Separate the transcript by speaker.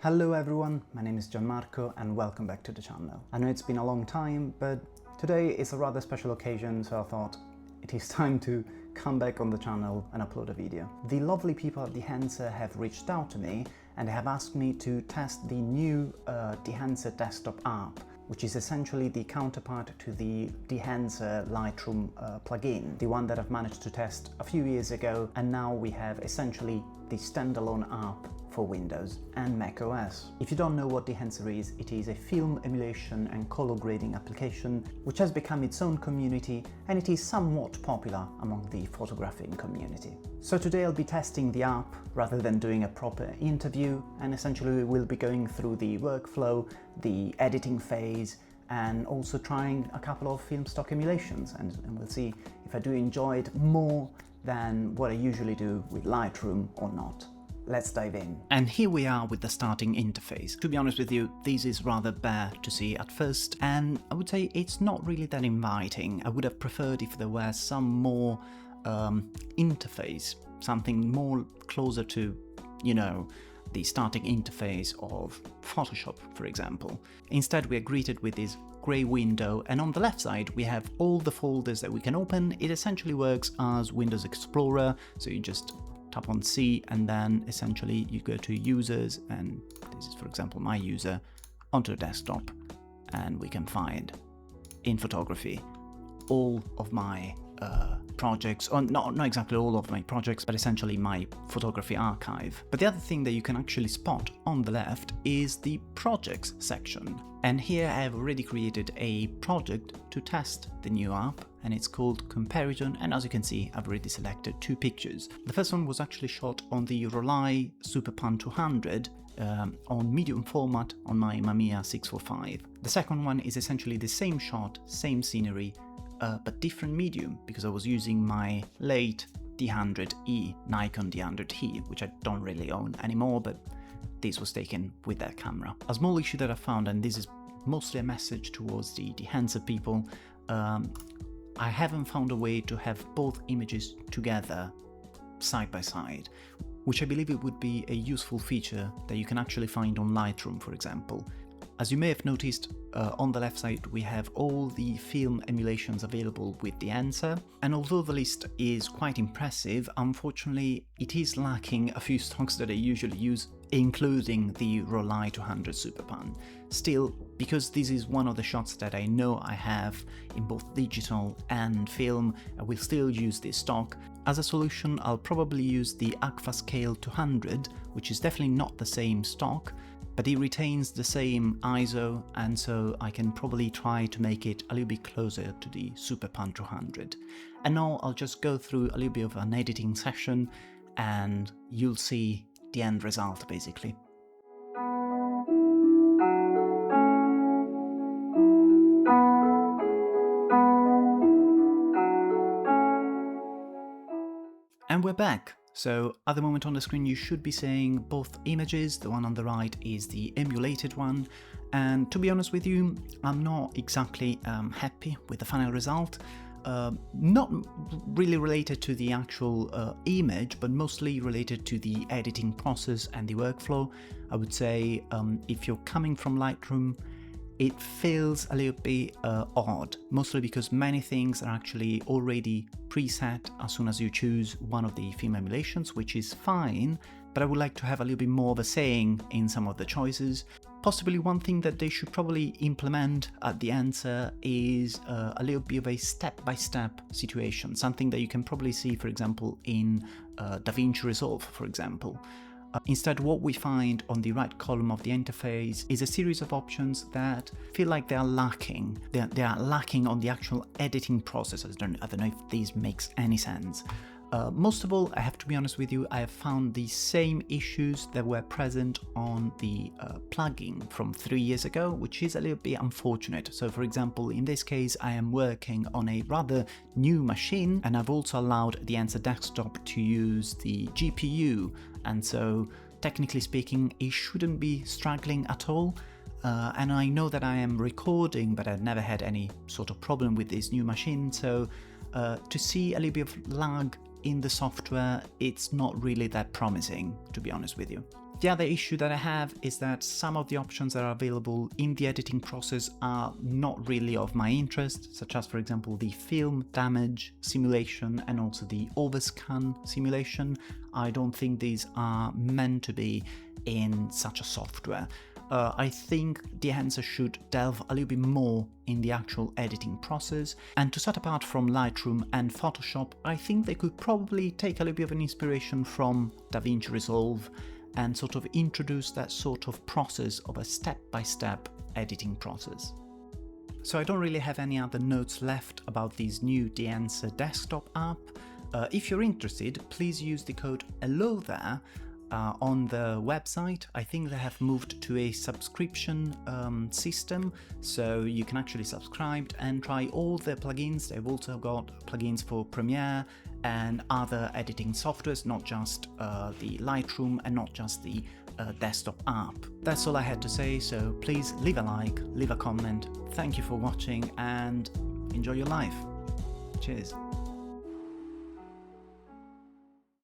Speaker 1: Hello everyone, my name is Gianmarco and welcome back to the channel. I know it's been a long time, but today is a rather special occasion, so I thought it is time to come back on the channel and upload a video. The lovely people at Dehancer have reached out to me and they have asked me to test the new Dehancer desktop app, which is essentially the counterpart to the Dehancer Lightroom plugin, the one that I've managed to test a few years ago, and now we have essentially the standalone app for Windows and Mac OS. If you don't know what Dehancer is, it is a film emulation and color grading application which has become its own community, and it is somewhat popular among the photographing community. So today I'll be testing the app rather than doing a proper interview, and essentially we'll be going through the workflow, the editing phase, and also trying a couple of film stock emulations, and we'll see if I do enjoy it more than what I usually do with Lightroom or not. Let's dive in. And here we are with the starting interface. To be honest with you, this is rather bare to see at first, and I would say it's not really that inviting. I would have preferred if there were some more interface, something more closer to, you know, the starting interface of Photoshop, for example. Instead, we are greeted with this grey window, and on the left side we have all the folders that we can open. It essentially works as Windows Explorer, so you just tap on C and then essentially you go to users, and this is for example my user, onto the desktop, and we can find in photography all of my projects, or not exactly all of my projects, but essentially my photography archive. But the other thing that you can actually spot on the left is the projects section. And here I have already created a project to test the new app, and it's called Comparison, and as you can see I've already selected two pictures. The first one was actually shot on the Rolei Super Pan 200 on medium format on my Mamiya 645. The second one is essentially the same shot, same scenery, but different medium, because I was using my late D100E, Nikon D100E, which I don't really own anymore, but this was taken with that camera. A small issue that I found, and this is mostly a message towards the Dehancer people, I haven't found a way to have both images together side by side, which I believe it would be a useful feature that you can actually find on Lightroom, for example. As you may have noticed, on the left side we have all the film emulations available with Dehancer, and although the list is quite impressive, unfortunately it is lacking a few stocks that I usually use, including the Rolei 200 Super Pan. Still, because this is one of the shots that I know I have in both digital and film, I will still use this stock. As a solution, I'll probably use the Agfa Scale 200, which is definitely not the same stock, but it retains the same ISO, and so I can probably try to make it a little bit closer to the Super Pan 200. And now I'll just go through a little bit of an editing session and you'll see the end result basically. And we're back. So at the moment on the screen you should be seeing both images. The one on the right is the emulated one, and to be honest with you, I'm not exactly happy with the final result. Not really related to the actual image, but mostly related to the editing process and the workflow. I would say if you're coming from Lightroom, it feels a little bit odd, mostly because many things are actually already preset as soon as you choose one of the film emulations, which is fine, but I would like to have a little bit more of a saying in some of the choices. Possibly one thing that they should probably implement at Dehancer is a little bit of a step-by-step situation, something that you can probably see, for example, in DaVinci Resolve, for example. Instead, what we find on the right column of the interface is a series of options that feel like they are lacking. They are lacking on the actual editing process. I don't know if this makes any sense. Most of all, I have to be honest with you, I have found the same issues that were present on the plugin from 3 years ago, which is a little bit unfortunate. So for example, in this case, I am working on a rather new machine, and I've also allowed the Dehancer desktop to use the GPU, and so technically speaking, it shouldn't be struggling at all. And I know that I am recording, but I've never had any sort of problem with this new machine, so to see a little bit of lag in the software, it's not really that promising, to be honest with you. The other issue that I have is that some of the options that are available in the editing process are not really of my interest, such as, for example, the film damage simulation and also the overscan simulation. I don't think these are meant to be in such a software. I think Dehancer should delve a little bit more in the actual editing process, and to set apart from Lightroom and Photoshop, I think they could probably take a little bit of an inspiration from DaVinci Resolve and sort of introduce that sort of process of a step-by-step editing process. So I don't really have any other notes left about this new Dehancer desktop app. If you're interested, please use the code HELLO there on the website. I think they have moved to a subscription system, so you can actually subscribe and try all the plugins. They've also got plugins for Premiere and other editing softwares, not just the Lightroom and not just the desktop app. That's all I had to say, so please leave a like, leave a comment. Thank you for watching and enjoy your life. Cheers.